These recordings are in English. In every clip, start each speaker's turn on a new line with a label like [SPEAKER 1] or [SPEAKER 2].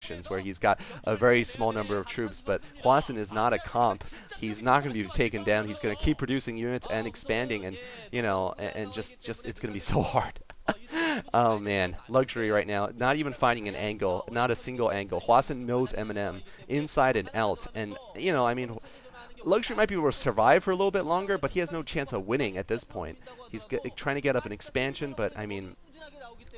[SPEAKER 1] factions where he's got a very small number of troops, but Hwasin is not a comp. He's not going to be taken down. He's going to keep producing units and expanding, and you know, and just it's going to be so hard. Oh man, Luxury right now, not even finding an angle, not a single angle. Hwasin knows M inside and out, and you know, I mean, Luxury might be able to survive for a little bit longer, but he has no chance of winning at this point. He's trying to get up an expansion, but I mean,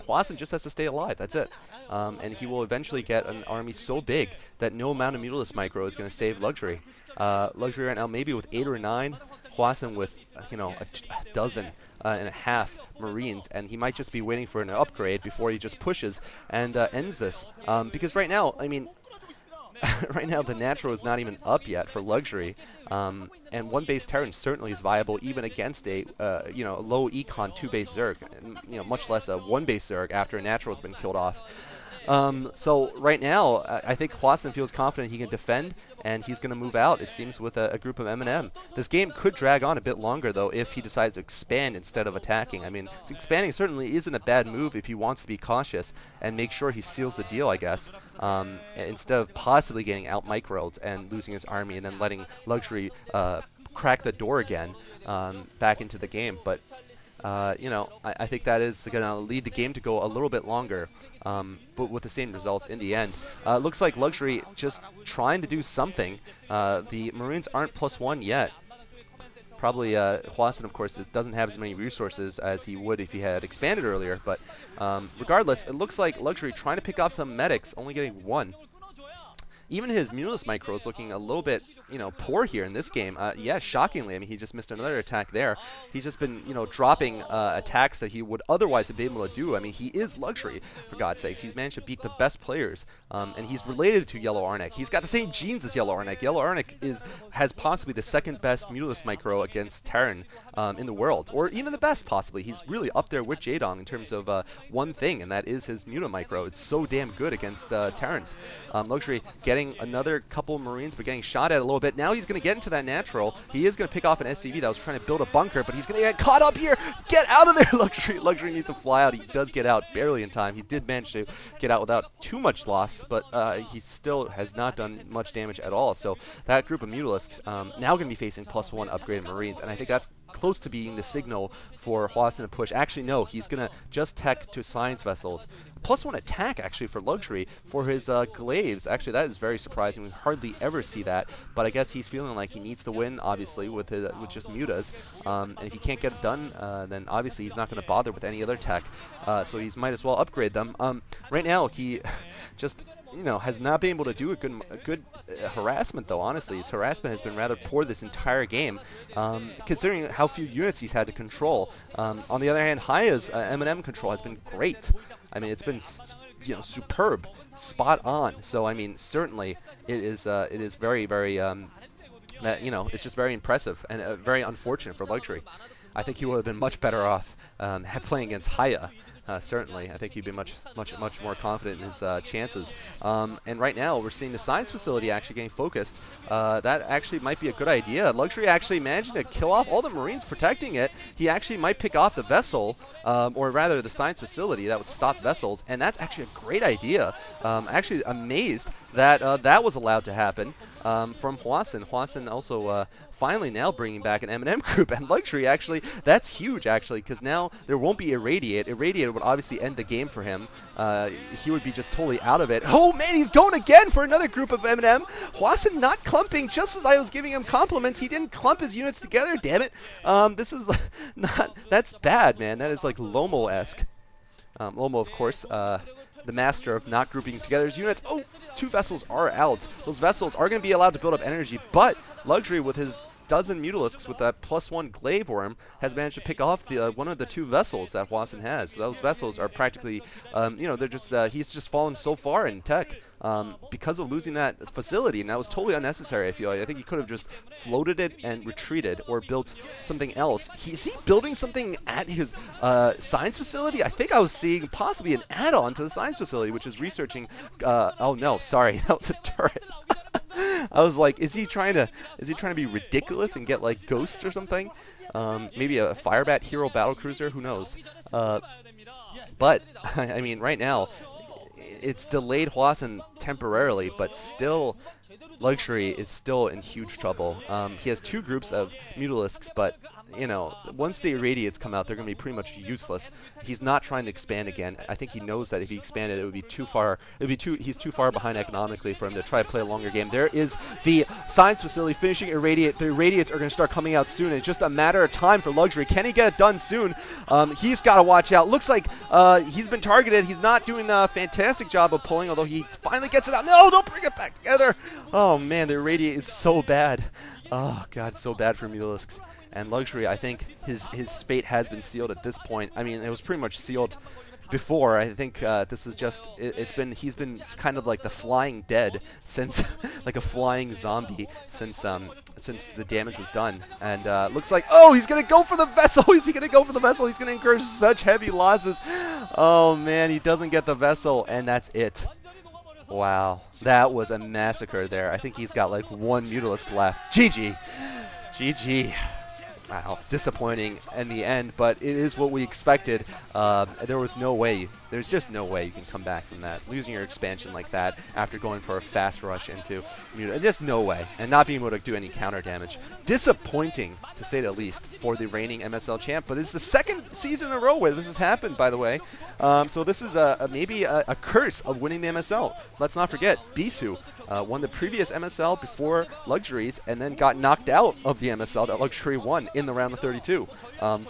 [SPEAKER 1] Hwasin just has to stay alive. That's it. And he will eventually get an army so big that no amount of Mutalisk Micro is going to save Luxury. Luxury right now maybe with 8 or 9. Hwasin with, you know, a dozen and a half Marines, and he might just be waiting for an upgrade before he just pushes and ends this. Because right now, I mean, right now the natural is not even up yet for Luxury, and one base Terran certainly is viable even against a you know, low econ 2 base Zerg, and, you know, much less a 1 base Zerg after a natural has been killed off. So right now, I think Hwasin feels confident he can defend, and he's going to move out, it seems, with a group of M&M. This game could drag on a bit longer, though, if he decides to expand instead of attacking. I mean, expanding certainly isn't a bad move if he wants to be cautious and make sure he seals the deal, I guess, instead of possibly getting out-microed and losing his army and then letting Luxury crack the door again back into the game. But you know, I think that is going to lead the game to go a little bit longer, but with the same results in the end. Looks like Luxury just trying to do something. The Marines aren't +1 yet. Probably Hwasin, of course, doesn't have as many resources as he would if he had expanded earlier, but regardless, it looks like Luxury trying to pick off some medics, only getting 1. Even his Mutalisk Micro is looking a little bit, you know, poor here in this game. Yeah, shockingly, I mean, he just missed another attack there. He's just been, you know, dropping attacks that he would otherwise have been able to do. I mean, he is Luxury, for God's sakes. He's managed to beat the best players, and he's related to Yellow Arnek. He's got the same genes as Yellow Arnek. Yellow Arnek has possibly the second best Mutalisk Micro against Terran in the world, or even the best, possibly. He's really up there with Jaedong in terms of one thing, and that is his Muta Micro. It's so damn good against Terrans. Luxury getting another couple of Marines, but getting shot at a little bit. Now he's going to get into that natural. He is going to pick off an SCV that was trying to build a bunker, but he's going to get caught up here. Get out of there, Luxury. Luxury needs to fly out. He does get out barely in time. He did manage to get out without too much loss, but he still has not done much damage at all. So that group of Mutalisks now going to be facing +1 upgraded Marines, and I think that's close to being the signal for Hwasin to push. Actually, no, he's going to just tech to science vessels. +1 attack, actually, for Luxury for his glaives. Actually, that is very surprising. We hardly ever see that, but I guess he's feeling like he needs to win, obviously, with just mutas. And if he can't get it done, then obviously he's not going to bother with any other tech. So he might as well upgrade them. Right now, he just, you know, has not been able to do a good harassment, though, honestly. His harassment has been rather poor this entire game, considering how few units he's had to control. On the other hand, Haya's M&M control has been great. I mean, it's been, you know, superb, spot on. So, I mean, certainly it is very, very, you know, it's just very impressive and very unfortunate for Luxury. I think he would have been much better off playing against Haya. Certainly, I think he'd be much more confident in his chances. And right now, we're seeing the science facility actually getting focused. That actually might be a good idea. Luxury actually managing to kill off all the Marines protecting it. He actually might pick off the vessel, or rather the science facility that would stop vessels, and that's actually a great idea. Actually amazed that that was allowed to happen from Hwasin. Hwasin also finally now bringing back an M&M group, and Luxury, actually, that's huge, actually, because now there won't be Irradiate. Irradiate would obviously end the game for him. He would be just totally out of it. Oh, man, he's going again for another group of M&M. Hwasin not clumping, just as I was giving him compliments. He didn't clump his units together, damn it. This is not, that's bad, man. That is like Lomo-esque. Lomo, of course, the master of not grouping together his units. Oh, 2 vessels are out. Those vessels are going to be allowed to build up energy, but Luxury, with his dozen Mutalisks with that +1 glaive worm, has managed to pick off the one of the 2 vessels that Hwasin has. So those vessels are practically, you know, they're just he's just fallen so far in tech because of losing that facility, and that was totally unnecessary. I feel like I think he could have just floated it and retreated, or built something else. Is he building something at his science facility? I think I was seeing possibly an add-on to the science facility, which is researching. Oh no, sorry, that was a turret. I was like, is he trying to be ridiculous and get like ghosts or something? Maybe a Firebat hero battlecruiser, who knows? But I mean, right now, it's delayed Hwasin temporarily, but still, Luxury is still in huge trouble. He has 2 groups of Mutalisks, but you know, once the Irradiates come out, they're going to be pretty much useless. He's not trying to expand again. I think he knows that if he expanded, it would be too far. He's too far behind economically for him to try to play a longer game. There is the science facility finishing Irradiate. The Irradiates are going to start coming out soon. It's just a matter of time for Luxury. Can he get it done soon? He's got to watch out. Looks like he's been targeted. He's not doing a fantastic job of pulling, although he finally gets it out. No, don't bring it back together. Oh, man, the Irradiate is so bad. Oh, God, so bad for Mutalisks. And Luxury, I think his fate has been sealed at this point. I mean, it was pretty much sealed before. I think this is just he's been kind of like the flying dead since like a flying zombie since the damage was done. And looks like, oh, he's gonna go for the vessel. Is he gonna go for the vessel? He's gonna incur such heavy losses. Oh man, he doesn't get the vessel, and that's it. Wow, that was a massacre there. I think he's got like 1 Mutalisk left. GG. GG. Wow, disappointing in the end, but it is what we expected. There was no way. There's just no way you can come back from that. Losing your expansion like that after going for a fast rush into Muta. Just no way. And not being able to do any counter damage. Disappointing, to say the least, for the reigning MSL champ. But it's the 2nd season in a row where this has happened, by the way. So this is maybe a curse of winning the MSL. Let's not forget, Bisu won the previous MSL before Luxuries and then got knocked out of the MSL that Luxury won in the round of 32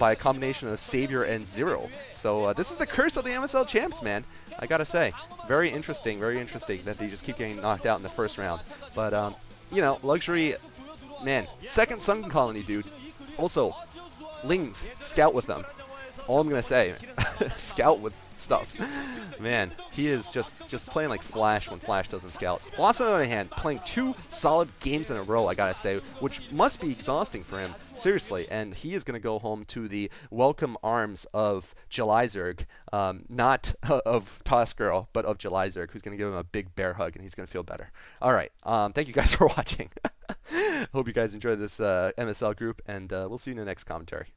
[SPEAKER 1] by a combination of Savior and Zero. So this is the curse of the MSL champs, man. I gotta say, very interesting that they just keep getting knocked out in the first round. But you know, Luxury, man, 2nd Sun Colony, dude. Also, Lings, scout with them. That's all I'm gonna say. Scout with stuff. Man, he is just playing like Flash when Flash doesn't scout. Hwasin, on the other hand, playing 2 solid games in a row, I gotta say, which must be exhausting for him, seriously. And he is gonna go home to the welcome arms of Jelizerg, not of Toss Girl, but of Jelizerg, who's gonna give him a big bear hug, and he's gonna feel better. All right, thank you guys for watching. Hope you guys enjoyed this MSL group, and we'll see you in the next commentary.